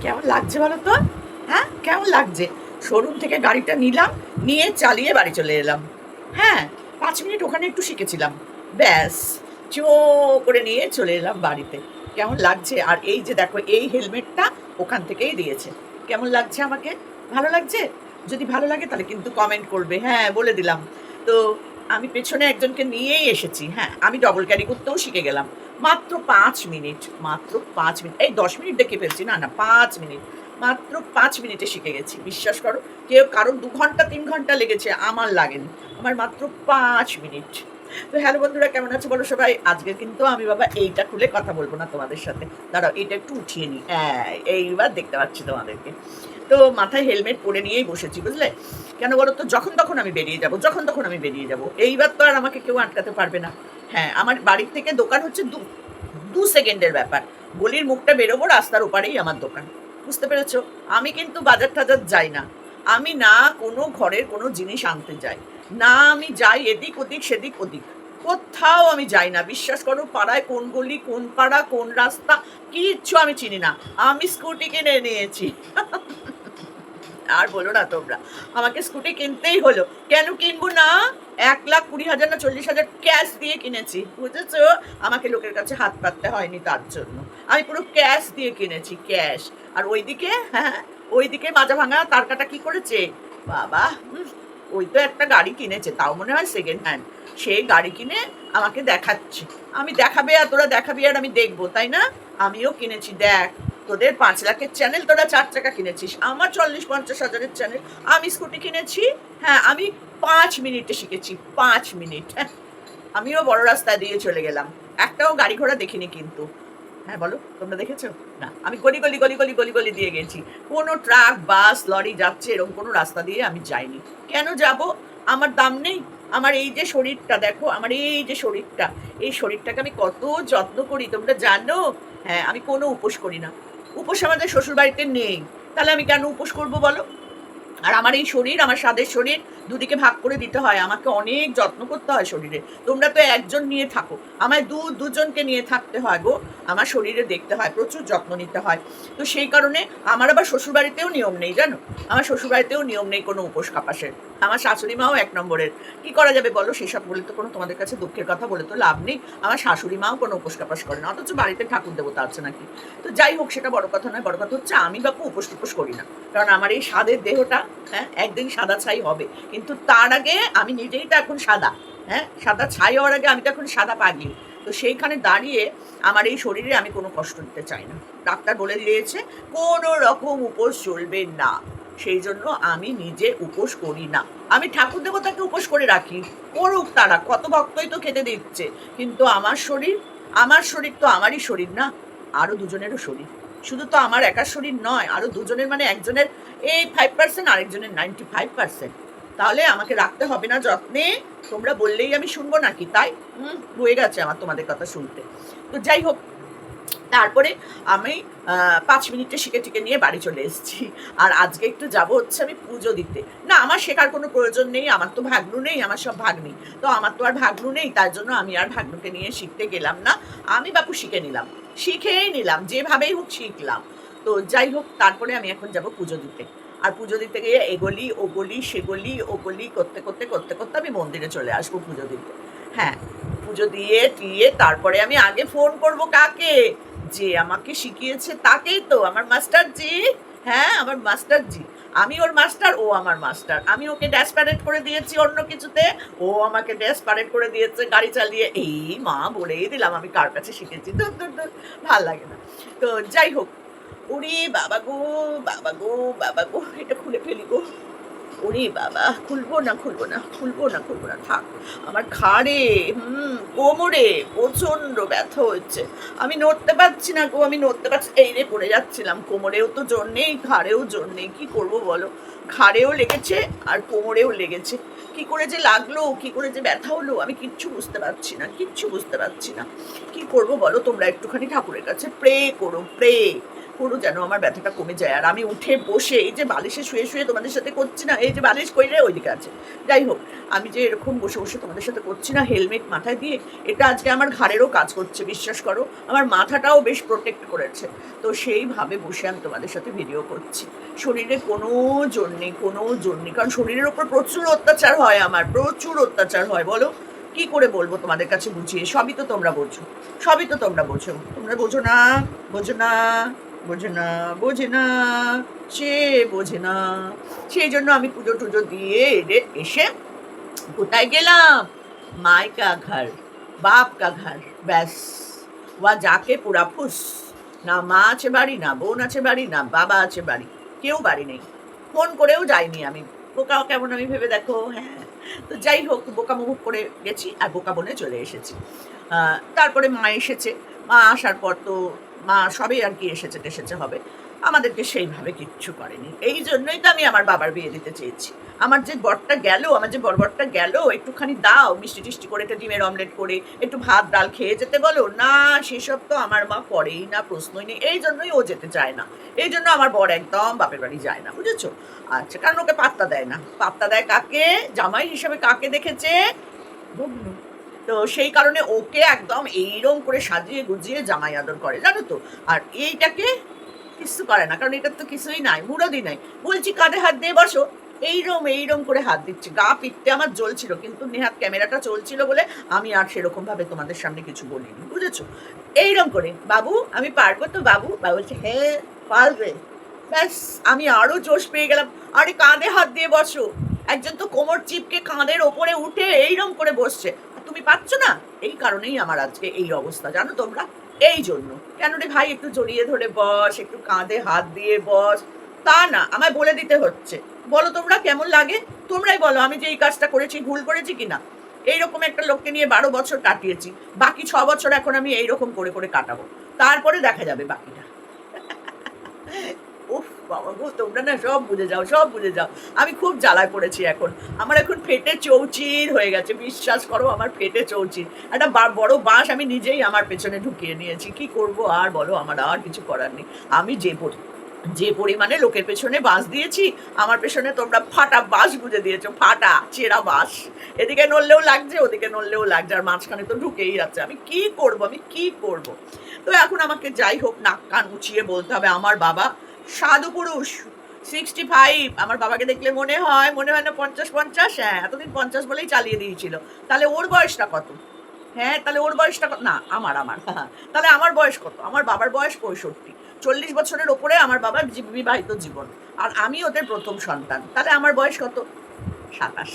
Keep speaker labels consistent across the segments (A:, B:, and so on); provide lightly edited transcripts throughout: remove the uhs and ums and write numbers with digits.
A: কেমন লাগছে বলো তো? হ্যাঁ, কেমন লাগছে? শোরুম থেকে গাড়িটা নিলাম, নিয়ে চালিয়ে বাড়ি চলে এলাম। হ্যাঁ, ৫ মিনিট ওখানে একটু শিখেছিলাম, ব্যাস। চো করে নিয়ে চলে এলাম বাড়িতে। কেমন লাগছে? আর এই যে দেখো, এই হেলমেটটা ওখান থেকেই দিয়েছে। কেমন লাগছে আমাকে? ভালো লাগছে? যদি ভালো লাগে তাহলে কিন্তু কমেন্ট করবে, হ্যাঁ বলে দিলাম। তো আমি পেছনে একজনকে নিয়েই এসেছি। হ্যাঁ, আমি ডবল ক্যারি করতেও শিখে গেলাম। মাত্র ৫ মিনিট, মাত্র ৫ মিনিট, এই ১০ মিনিট দেখে ফেলছি, না না ৫ মিনিট, মাত্র ৫ মিনিটে শিখে গেছি, বিশ্বাস করো। কেউ কারোর ২ ঘন্টা ৩ ঘন্টা লেগেছে, আমার লাগেনি। আমার মাত্র ৫ মিনিট। তো হ্যালো বন্ধুরা, কেমন আছে বলো সবাই? আজকে কিন্তু আমি বাবা এইটা খুলে কথা বলবো না তোমাদের সাথে। দাঁড়াও, এটা একটু উঠিয়ে নিই। হ্যাঁ, এইবার দেখতে পাচ্ছি তোমাদেরকে। তো মাথায় হেলমেট পরে নিয়েই বসেছি, বুঝলে? কেন বলো তো? যখন তখন আমি বেরিয়ে যাব, যখন তখন আমি বেরিয়ে যাব। এইবার তো আর আমাকে কেউ আটকাতে পারবে না। হ্যাঁ, আমার বাড়ির থেকে দোকান হচ্ছে ২ সেকেন্ডের ব্যাপার। গলির মুখটা বেরোবো, রাস্তার ওপারেই আমার দোকান। বুঝতে পেরেছ? আমি কিন্তু বাজার টাজার যাই না। আমি না কোনো ঘরের কোনো জিনিস আনতে যাই, না আমি যাই এদিক ওদিক সেদিক ওদিক। কোথাও আমি যাই না, বিশ্বাস করো। পাড়ায় কোন গলি, কোন পাড়া, কোন রাস্তা, কিচ্ছু আমি চিনি না। আমি স্কুটি কিনে নিয়েছি। আর বলো না তোমরা, আমাকে স্কুটি কিনতেই হলো। কেন কিনবো না? ১,২০,০০০ না ৪০,০০০ ক্যাশ দিয়ে কিনেছি, বুঝেছো? আমাকে লোকের কাছে হাত পাততে হয়নি তার জন্য। আমি পুরো ক্যাশ দিয়ে কিনেছি, ক্যাশ। আর ওইদিকে, হ্যাঁ, ওইদিকে মাজা ভাঙা তার কাটা কি করেছে বাবা! ওই তো একটা গাড়ি কিনেছে, তাও মনে হয় সেকেন্ড হ্যান্ড। সেই গাড়ি কিনে আমাকে দেখাচ্ছে। আমি দেখাবে আর তোরা দেখাবি আর আমি দেখবো, তাই না? আমিও কিনেছি, দেখ। তোদের ৫ লাখের চ্যানেল, তোরা ৪ চাকা কিনেছিস, আমার ৪০-৫০ হাজারের চ্যানেল। আমি স্কুটি কিনেছি। হ্যাঁ, আমি ৫ মিনিটে শিখেছি, ৫ মিনিট। হ্যাঁ, আমিও বড় রাস্তা দিয়ে চলে গেলাম। একটাও গাড়ি ঘোড়া দেখিনি কিন্তু। হ্যাঁ বলো, তোমরা দেখেছো? না, আমি গলি গলি গলি গলি গলি গলি দিয়ে গেছি। কোনো ট্রাক, বাস, লরি যাচ্ছে এরকম কোনো রাস্তা দিয়ে আমি যাইনি। কেন যাব? আমার দাম নেই? আমার এই যে শরীরটা দেখো, আমার এই যে শরীরটা, এই শরীরটাকে আমি কত যত্ন করি তোমরা জানো? হ্যাঁ, আমি কোনো উপোস করি না। উপোস আমাদের শ্বশুরবাড়িতে নেই। তাহলে আমি কেন উপোস করব বলো? আর আমার এই শরীর, আমার স্বাদের শরীর, দুদিকে ভাগ করে দিতে হয়। আমাকে অনেক যত্ন করতে হয় শরীরে। তোমরা তো একজন নিয়ে থাকো, আমায় দুজনকে নিয়ে থাকতে হয় গো। আমার শরীরে দেখতে হয়, প্রচুর যত্ন নিতে হয়। তো সেই কারণে আমার আবার শ্বশুরবাড়িতেও নিয়ম নেই, জানো? আমার শ্বশুরবাড়িতেও নিয়ম নেই কোনো উপোস কাপাসের। আমার শাশুড়ি মাও ১ নম্বরের। কি করা যাবে বলো? সেসব বলে তো কোনো তোমাদের কাছে দুঃখের কথা বলে তো লাভ নেই। আমার শাশুড়ি মাও কোনো উপোস কাপাস করে না, অথচ বাড়িতে ঠাকুর দেবতা আছে নাকি। তো যাই হোক, সেটা বড় কথা নয়। বড় কথা হচ্ছে আমি বাপু উপোস টুপোস করি না। কারণ আমার এই স্বাদের দেহটা, হ্যাঁ, একদিন সাদা ছাই হবে। কিন্তু তার আগে আমি নিজেই তো এখন সাদা। হ্যাঁ, সাদা ছাই হওয়ার আগে আমি তো এখন সাদা পাগলি। তো সেইখানে দাঁড়িয়ে আমার এই শরীরে আমি কোনো কষ্ট দিতে চাই না। ডাক্তার বলে দিয়েছে কোনো রকম উপোস চলবে না। সেই জন্য আমি নিজে উপোস করি না। আমি ঠাকুর দেবতাকে উপোস করে রাখি, করুক তারা, কত ভক্তই তো খেতে দিচ্ছে। কিন্তু আমার শরীর, আমার শরীর তো আমারই শরীর না, আরো দুজনেরও শরীর। শুধু তো আমার একার শরীর নয়, আরো দুজনের, মানে একজনের এই 5%, আরেকজনের 95%। তাহলে আমাকে রাখতে হবে না যত্নে? তোমরা বললেই আমি শুনবো নাকি? তাই হয়ে গেছে আমার তোমাদের কথা শুনতে। তো যাই হোক, তারপরে আমি ৫ মিনিটে শিখে টিকে নিয়ে বাড়ি চলে এসেছি। আর আজকে একটু যাব হচ্ছে আমি পুজো দিতে। না, আমার শেখার কোনো প্রয়োজন নেই, আমার তো ভাগ্নু নেই, আমার সব ভাগ্নি। তো আমার তো আর ভাগ্নু নেই, তার জন্য আমি আর ভাগ্নুকে নিয়ে শিখতে গেলাম না। আমি বাপু শিখে নিলাম, শিখেই নিলাম, যেভাবেই হোক শিখলাম। তো যাই হোক, তারপরে আমি এখন যাব পুজো দিতে। আর পুজো দিতে গিয়ে এগলি ও গলি সে গলি ও গলি করতে করতে করতে করতে আমি মন্দিরে চলে আসবো পুজো দিতে। হ্যাঁ, পুজো দিয়ে টিয়ে তারপরে আমি আগে ফোন করব কাকে? যে আমাকে শিখিয়েছে তাকেই তো, আমার মাস্টারজি। হ্যাঁ, আমার মাস্টারজি। আমি ওর মাস্টার, ও আমার মাস্টার। আমি ওকে ড্যাসপারেট করে দিয়েছি অন্য কিছুতে, ও আমাকে ড্যাসপারেট করে দিয়েছে গাড়ি চালিয়ে। এই মা, বলেই দিলাম আমি কার কাছে শিখেছি। ধুর ধুর ধুর, ভাল লাগে না। তো যাই হোক, ওরে বাবা গো, বাবা গো, বাবা গো, এটা খুলে ফেলি গো। ওরে বাবা, খুলবো না খুলবো না খুলবো না খুলবো না, থাক। আমার ঘাড়ে, কোমরে প্রচন্ড ব্যথা হচ্ছে। আমি নড়তে পারছি না গো, আমি নড়তে পারছি, এই রে পড়ে যাচ্ছিলাম। কোমরেও তো জোর নেই, ঘাড়েও জোর নেই, কি করবো বলো? ঘাড়েও লেগেছে আর কোমরেও লেগেছে। কি করে যে লাগলো, কি করে যে ব্যথা হলো, আমি কিচ্ছু বুঝতে পারছি না, কিচ্ছু বুঝতে পারছি না। কি করবো বলো? তোমরা একটুখানি ঠাকুরের কাছে প্রে করো, প্রে। পুরো যেন আমার ব্যথাটা কমে যায়। আর আমি উঠে বসে এই যে বালিশে শুয়ে শুয়ে তোমাদের সাথে করছি না, এই যে বালিশ কইরে ওইদিকে আছে, যাই হোক, আমি যে এরকম বসে বসে তোমাদের সাথে করছি না হেলমেট মাথায় দিয়ে, এটা আজকে আমার ঘাড়েরও কাজ করছে, বিশ্বাস করো, আমার মাথাটাও বেশ প্রোটেক্ট করেছে। তো সেইভাবে বসে আমি তোমাদের সাথে ভিডিও করছি। শরীরে কোনো জোর নেই, কোনো জোর নেই, কারণ শরীরের ওপর প্রচুর অত্যাচার হয়, আমার প্রচুর অত্যাচার হয়। বলো কি করে বলবো তোমাদের কাছে বুঝিয়ে? সবই তো তোমরা বোঝো, সবই তো তোমরা বোঝো, তোমরা বোঝো না, বোঝো না, বোঝে না, বোঝে না, সে বোঝে না। সেই জন্য আমি পুজো টুজো দিয়ে এসে কোথায় গেলাম? माई का घर, बाप का घर, ব্যাস। ওয়া যাকে পুরা ফুস, না মা আছে বাড়ি, না বোন আছে বাড়ি, না বাবা আছে বাড়ি, কেউ বাড়ি নেই। ফোন করেও যাইনি আমি। বোকা কেমন আমি ভেবে দেখো। হ্যাঁ, তো যাই হোক, বোকা মুখ করে গেছি আর বোকা বনে চলে এসেছি। তারপরে মা এসেছে। মা আসার পর তো মা সবে আর কি এসেছে টেসেছে হবে, আমাদেরকে সেইভাবে কিচ্ছু করেনি। এই জন্যই তো আমি আমার বাবার বিয়ে দিতে চেয়েছি। আমার যে বরটা গেল, আমার যে বরবরটা গেল, একটুখানি দাও মিষ্টি টিষ্টি করে, একটা ডিমের অমলেট করে, একটু ভাত ডাল খেয়ে যেতে বলো না, সেসব তো আমার মা করেই না, প্রশ্নই নেই। এই জন্যই ও যেতে চায় না। এই জন্য আমার বর একদম বাপের বাড়ি যায় না, বুঝেছো? আচ্ছা, কারণ ওকে পাত্তা দেয় না। পাত্তা দেয় কাকে? জামাই হিসেবে কাকে দেখেছে? ববলু। তো সেই কারণে ওকে একদম এইরকম করে সাজিয়ে গুজিয়ে জামাই আদর করে, জানো তো। আর এইটাকে কিছু করে না, কারণ এটার তো কিছুই নাই, মুরদি নাই। বলছি কাঁধে হাত দিয়ে বসো, এইরম করে হাত দিচ্ছে। গা পিঠতে আমার জ্বলছিল, কিন্তু নেহাত ক্যামেরাটা চলছিল বলে আমি আর সেরকম ভাবে তোমাদের সামনে কিছু বলিনি, বুঝেছো? এইরম করে, বাবু আমি পারবো তো বাবু? বাবু বলছে হ্যাঁ পারবে। ব্যাস, আমি আরো জোশ পেয়ে গেলাম। আরে কাঁধে হাত দিয়ে বসো। একজন তো কোমর চিপকে কাঁধের ওপরে উঠে এইরম করে বসছে, আর তুমি পাচ্ছ না। এই কারণেই আমার আজকে এই অবস্থা, জানো তোমরা। এই জন্য কেন রে ভাই, একটু জড়িয়ে ধরে বস, একটু কাঁধে হাত দিয়ে বস, তা না আমায় বলে দিতে হচ্ছে। বলো তোমরা কেমন লাগে? তোমরাই বলো আমি যে এই কাজটা করেছি ভুল করেছি কিনা। এইরকম একটা লোককে নিয়ে 12 বছর কাটিয়েছি, বাকি 6 বছর এখন আমি এইরকম করে করে কাটাবো, তারপরে দেখা যাবে বাকিটা। উফ বাবা গো, তোমরা না সব বুঝে যাও, সব বুঝে যাও। আমি খুব জ্বালায় পড়েছি এখন। আমার এখন ফেটে চৌচির হয়ে গেছে, বিশ্বাস করো, আমার ফেটে চৌচির। একটা বড় বাঁশ আমি নিজেই আমার পেছনে ঢুকিয়ে নিয়েছি। কি করব আর বলো, আমার আর কিছু করার নেই। আমি যে পরিমাণে লোকের পেছনে বাঁশ দিয়েছি, আমার পেছনে তোমরা ফাটা বাঁশ গুঁজে দিয়েছো, ফাটা চেরা বাঁশ। এদিকে নড়লেও লাগছে, ওদিকে নড়লেও লাগছে, আর মাঝখানে তো ঢুকেই যাচ্ছে। আমি কি করব, আমি কি করব? তো এখন আমাকে যাই হোক নাক কান উঁচিয়ে বলতে হবে, আমার বাবা সাধু পুরুষ, 65। আমার বাবাকে দেখলে মনে হয় না 50-50। হ্যাঁ, এতদিন 50 বলেই চালিয়ে দিয়েছিল। তাহলে ওর বয়সটা কত? হ্যাঁ, তাহলে ওর বয়সটা না আমার তাহলে আমার বয়স কত? আমার বাবার বয়স 65। 40 বছরের ওপরে আমার বাবার বিবাহিত জীবন, আর আমি ওদের প্রথম সন্তান। তাহলে আমার বয়স কত? 27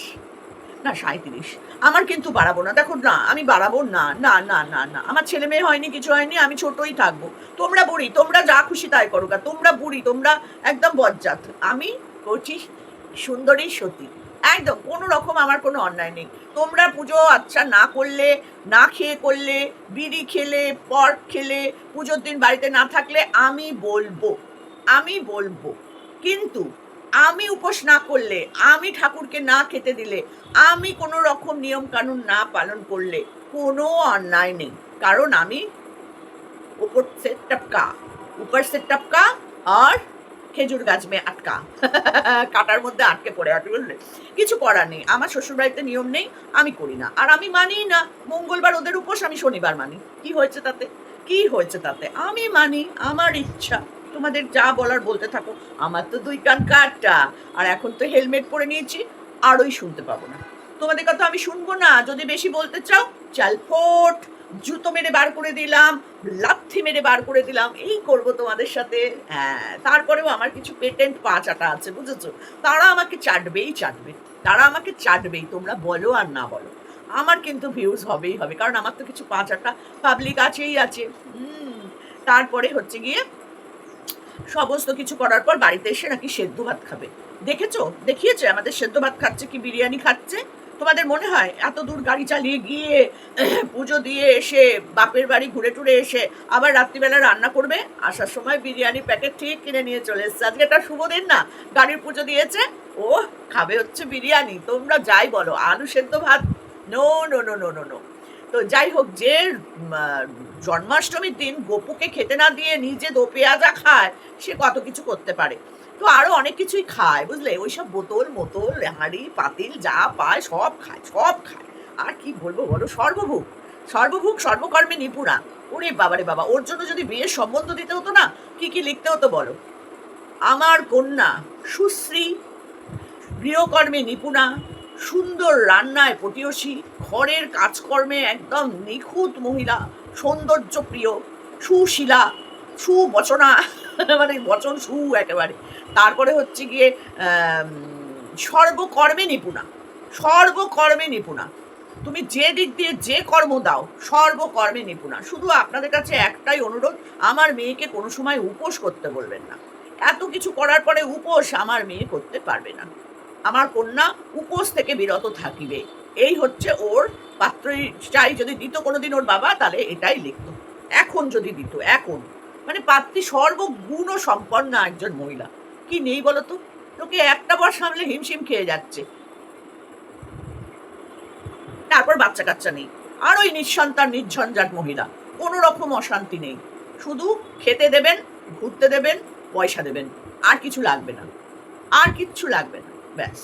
A: না 37। আমার কিন্তু বাড়াবো না, দেখো না, আমি বাড়াবো না, না না না না। আমার ছেলে মেয়ে হয়নি, কিছু হয়নি, আমি ছোটই থাকবো। তোমরা বুড়ি, তোমরা যা খুশি তাই করো, তোমরা বুড়ি, তোমরা একদম বজ্জাত। আমি করছি সুন্দরী সতী, একদম কোনো রকম আমার কোনো অন্যায় নেই। তোমরা পুজো আচ্ছা না করলে, না খেয়ে করলে, বিড়ি খেলে, পর্ক খেলে, পুজোর দিন বাড়িতে না থাকলে আমি বলবো, আমি বলবো। কিন্তু আমি উপোস না করলে, আমি ঠাকুরকে না খেতে দিলে, আমি কোনো রকম নিয়ম কানুন না পালন করলে কোনো অন্যায় নেই। কারণ আমি ऊपर से टपका, ऊपर से टपका और খেজুর গাছ মে আটকা, কাটার মধ্যে আটকে পড়ে আছে, বুঝলে? কিছু করার নেই। আমার শ্বশুরবাড়িতে নিয়ম নেই, আমি করি না। আর আমি মানি না মঙ্গলবার ওদের উপোস, আমি শনিবার মানি। কি হয়েছে তাতে? কি হয়েছে তাতে? আমি মানি, আমার ইচ্ছা। তোমাদের যা বলার বলতে থাকো, আমার তো 2 কান কাটা। আর এখন তো হেলমেট পরে নিয়েছি, আরোই শুনতে পাবো না। তোমাদের কথা আমি শুনবো না। যদি বেশি বলতে চাও, চাল ফোট, জুতো মেরে বার করে দিলাম, লাথি মেরে বার করে দিলাম, এই করব তোমাদের সাথে। হ্যাঁ, তারপরেও আমার কিছু পেটেন্ট পা চাটা আছে, বুঝেছো? তারা আমাকে চাটবেই চাটবে, তারা আমাকে চাটবেই, তোমরা বলো আর না বলো। আমার কিন্তু ভিউজ হবেই হবে, কারণ আমার তো কিছু পা চাটা পাবলিক আছেই আছে। তারপরে হচ্ছে গিয়ে সমস্ত কিছু করার পর বাড়িতে এসে নাকি সেদ্ধ ভাত খাবে। দেখেছো, দেখিয়েছে আমাদের সেদ্ধ ভাত খাচ্ছে কি বিরিয়ানি খাচ্ছে। তোমাদের মনে হয় এত দূর গাড়ি চালিয়ে গিয়ে পুজো দিয়ে এসে বাপের বাড়ি ঘুরে টুরে এসে আবার রাত্রিবেলা রান্না করবে? আসার সময় বিরিয়ানি প্যাকেট ঠিক কিনে নিয়ে চলে এসছে। আজকে একটা শুভ দিন না, গাড়ির পুজো দিয়েছে, ও খাবে হচ্ছে বিরিয়ানি। তোমরা যাই বলো, আলু সেদ্ধ ভাত, no no no no no no. তো যাই হোক, যে জন্মাষ্টমীর দিন গোপুকে খেতে না দিয়ে নিজে দো পেঁয়াজা খায়, সে কত কিছু করতে পারে। তো আরো অনেক কিছুই খায়, বুঝলে, ওইসব বোতল মোতল হাঁড়ি পাতিল যা পায় সব খায়, সব খায়। আর কি বলবো বলো, সর্বভুক, সর্বভুক সর্বকর্মে নিপুণা। ওরে বাবারে বাবা, ওর জন্য যদি বিয়ের সম্বন্ধ দিতে হতো না, কি কি লিখতে হতো বলো। আমার কন্যা সুশ্রী, গৃহকর্মে নিপুণা, সুন্দর রান্নায় পটীয়সী, ঘরের কাজকর্মে একদম নিখুঁত মহিলা, সৌন্দর্য প্রিয়, সুশীলা, সুবচনা, মানে বচন সু একেবারে। তারপরে হচ্ছে গিয়ে সর্বকর্মে নিপুণা, সর্বকর্মে নিপুণা। তুমি যে দিক দিয়ে যে কর্ম দাও সর্বকর্মে নিপুণা। শুধু আপনাদের কাছে একটাই অনুরোধ, আমার মেয়েকে কোনো সময় উপোস করতে বলবেন না। এত কিছু করার পরে উপোস আমার মেয়ে করতে পারবে না। আমার কন্যা উপোস থেকে বিরত থাকিবে, এই হচ্ছে ওর পাত্রই চাই। যদি দিত কোনোদিন ওর বাবা, তাহলে এটাই লিখত। এখন যদি দিত, এখন মানে পাত্রী সর্বগুণ সম্পন্ন একজন মহিলা, কি নেই বলতো? তোকে একটা বার সামলে হিমশিম খেয়ে যাচ্ছে, তারপর বাচ্চা কাচ্চা নেই, আর ওই নিঃসন্তান নির্ঝঞ্ঝাট মহিলা, কোনো রকম অশান্তি নেই, শুধু খেতে দেবেন, ঘুরতে দেবেন, পয়সা দেবেন, আর কিছু লাগবে না, আর কিচ্ছু লাগবে না, ব্যাস।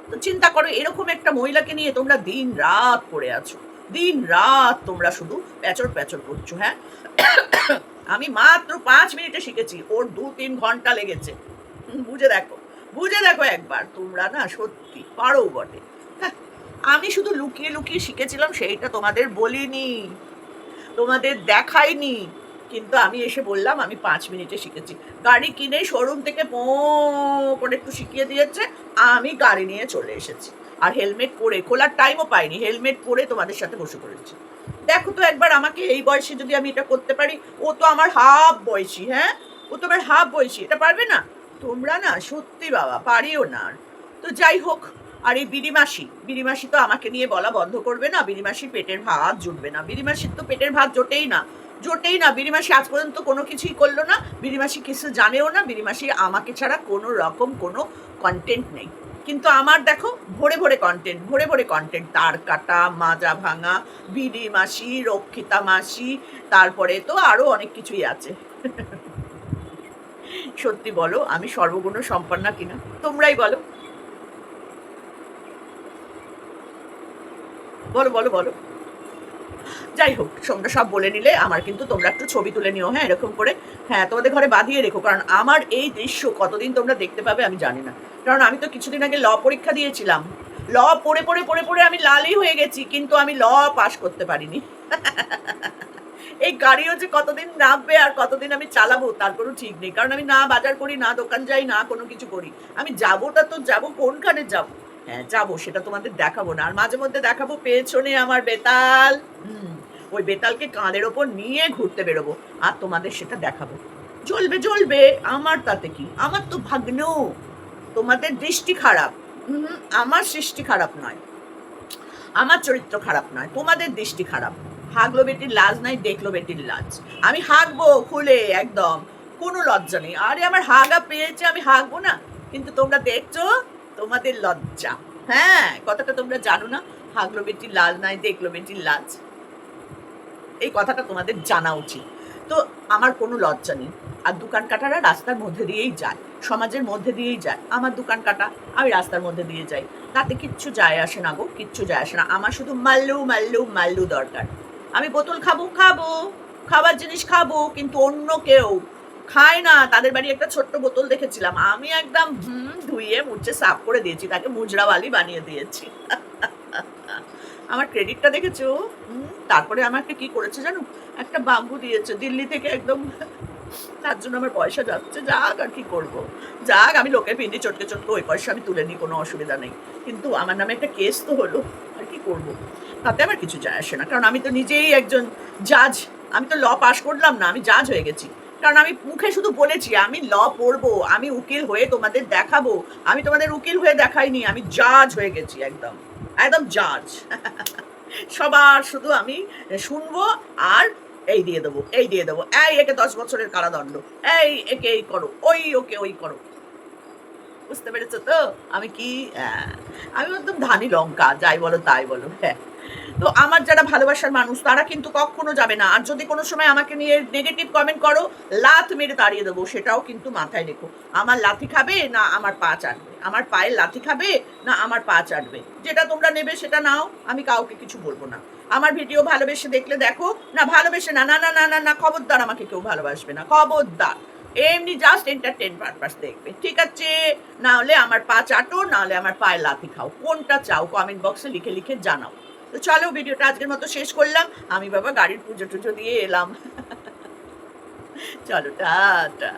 A: তো চিন্তা করো, এরকম একটা মহিলাকে নিয়ে তোমরা দিন রাত পড়ে আছো, দিন রাত তোমরা শুধু প্যাচর প্যাচর করছো। হ্যাঁ, আমি মাত্র 5 মিনিটে শিখেছি, ওর 2-3 ঘন্টা লেগেছে। বুঝে দেখো, বুঝে দেখো একবার, তোমরা না সত্যি পারো বটে। হ্যাঁ, আমি শুধু লুকিয়ে লুকিয়ে শিখেছিলাম, সেইটা তোমাদের বলিনি, তোমাদের দেখাইনি, কিন্তু আমি এসে বললাম আমি 5 মিনিটে শিখেছি। গাড়ি কিনে শোরুম থেকে পো করে একটু শিখিয়ে দিয়েছে, আমি গাড়ি নিয়ে চলে এসেছি, আর হেলমেট পরে, খোলার টাইমও পাইনি, হেলমেট পরে তোমাদের সাথে বসে পড়েছি। দেখো তো একবার, আমাকে এই বয়সে যদি আমি এটা করতে পারি, ও তো আমার হাফ বয়সী। হ্যাঁ, ও তো আমার হাফ বয়সী, এটা পারবে না? তোমরা না সত্যি বাবা পারিও না। তো যাই হোক, আর এই বিড়িমাসি, বিড়িমাসি তো আমাকে নিয়ে বলা বন্ধ করবে না, বিড়িমাসির পেটের ভাত জুটবে না, বিড়িমাসির তো পেটের ভাত জোটেই না, জোটেই না। বিড়িমাসি আজ পর্যন্ত কোনো কিছুই করলো না, বিড়িমাসি কিছু জানেও না, বিড়িমাসি আমাকে ছাড়া কোনো রকম কোনো কন্টেন্ট নেই। কিন্তু আমার দেখো ভরে ভরে কন্টেন্ট, ভরে ভরে কন্টেন্ট, তার কাটা, মাজা ভাঙা, বিড়ি মাসি, রক্ষিতা মাসি, তারপরে তো আরো অনেক কিছুই আছে। সত্যি বলো, আমি সর্বগুণ সম্পন্না কিনা তোমরাই বলো, বলো বলো বলো। যাই হোক, তোমরা সব বলে নিলে, আমার কিন্তু তোমরা একটু ছবি তুলে নিও, হ্যাঁ, এরকম করে। হ্যাঁ, তোমাদের ঘরে বাঁধিয়ে রেখো, কারণ আমার এই দৃশ্য কতদিন তোমরা দেখতে পাবে আমি জানি না। কারণ আমি তো কিছুদিন আগে ল পরীক্ষা দিয়েছিলাম, ল পড়ে পড়ে পড়ে পড়ে আমি লালই হয়ে গেছি, কিন্তু আমি ল পাস করতে পারিনি। এই গাড়িও যে কতদিন নামবে আর কতদিন আমি চালাবো তার কোনো ঠিক নেই, কারণ আমি না বাজার করি, না দোকান যাই, না কোনো কিছু করি। আমি যাবোটা তো যাবো, কোনখানে যাবো? হ্যাঁ যাবো, সেটা তোমাদের দেখাবো না, আর মাঝে মধ্যে দেখাবো পেছনে আমার বেতাল। ওই বেতালকে কাঁধের ওপর নিয়ে ঘুরতে বেরোবো, আর তোমাদের সেটা দেখাবো। জ্বলবে জ্বলবে, আমার তাতে কি, আমার তো ভাগ্ন। তোমাদের দৃষ্টি খারাপ, আমার সৃষ্টি খারাপ নয়, আমার চরিত্র খারাপ নয়, তোমাদের দৃষ্টি খারাপ। হাগলো বেটির লাজ নাই, দেখলো বেটির লাজ। আমি হাগবো খুলে একদম, কোনো লজ্জা নেই। আরে আমার হাগা পেয়েছে, আমি হাগবো না? কিন্তু তোমরা দেখছো, তোমাদের লজ্জা। হ্যাঁ, কথাটা তোমরা জানো না, হাগলো বেটির লাজ নাই, দেখলো বেটির লাজ, এই কথাটা তোমাদের জানা উচিত। তো আমার কোনো লজ্জা নেই। আর দোকান কাটারা রাস্তার মধ্যে দিয়েই যায়, সমাজের মধ্যে দিয়েই যায়, আমার দোকান কাটা, আমি রাস্তার মধ্যে দিয়ে যাই, তাতে কিচ্ছু যায় আসে না গো, কিচ্ছু যায় আসে না। আমার শুধু মাল্লু মাল্লু মাল্লু দরকার। আমি বোতল খাবো খাবো, খাবার জিনিস খাবো, কিন্তু অন্য কেউ খায় না। তাদের বাড়ি একটা ছোট্ট বোতল দেখেছিলাম, আমি একদম ধুইয়ে মুছে সাফ করে দিয়েছি, তাকে মুজরাওয়ালি বানিয়ে দিয়েছি। আমার ক্রেডিটটা দেখেছো? তারপরে আমাকে কি করেছে জানো, একটা বাম্বু দিয়েছে দিল্লি থেকে একদম, তার জন্য আমার পয়সা যাচ্ছে, যাক আর কি করব, যাক, আমি লোকের পিন্ডি চটকে চটকে ওই পয়সা আমি তুলে নিই, কোনো অসুবিধা নেই। কিন্তু আমার নামে একটা কেস তো হলো, আর কি করব, তাতে আমার কিছু যায় আসে না, কারণ আমি তো নিজেই একজন জাজ। আমি তো ল পাস করলাম না, আমি জাজ হয়ে গেছি। কারণ আমি মুখে শুধু বলেছি আমি ল পড়বো, আমি উকিল হয়ে তোমাদের দেখাবো, আমি তোমাদের উকিল হয়ে দেখাইনি, আমি জাজ হয়ে গেছি, একদম একদম জাজ। সবার শুধু আমি শুনবো, আর এই দিয়ে দেবো, এই দিয়ে দেবো, এই একে 10 বছরের কারাদণ্ড, এই একে এই করো, ওই ওকে ওই করো। বুঝতে পেরেছো তো আমি কি? আমি একদম ধানি লঙ্কা, যাই বলো তাই বলো। হ্যাঁ, তো আমার যারা ভালোবাসার মানুষ তারা কিন্তু কখনো যাবে না। আর যদি কোনো সময় আমাকে নিয়ে নেগেটিভ কমেন্ট করো, লাথ মেরে তাড়িয়ে দেবো, সেটাও কিন্তু মাথায় রেখো। আমার লাথি খাবে না আমার পা চাটবে, আমার পায়ের লাথি খাবে না আমার পা চাটবে, যেটা তোমরা নেবে সেটা নাও, আমি কাউকে কিছু বলবো না। আমার ভিডিও ভালোবেসে দেখলে দেখো, না ভালোবেসে না, না না না না না, খবরদার আমাকে কেউ ভালোবাসবে না, খবরদার। এমনি জাস্ট এন্টারটেন পারপাস দেখবে, ঠিক আছে? না হলে আমার পা চাটো, না হলে আমার পায়ে লাথি খাও, কোনটা চাও কমেন্ট বক্সে লিখে লিখে জানাও। তো চলো, ভিডিওটা আজকের মতো শেষ করলাম। আমি বাবা গাড়ির পুজো টুজো দিয়ে এলাম। চলো, টাটা।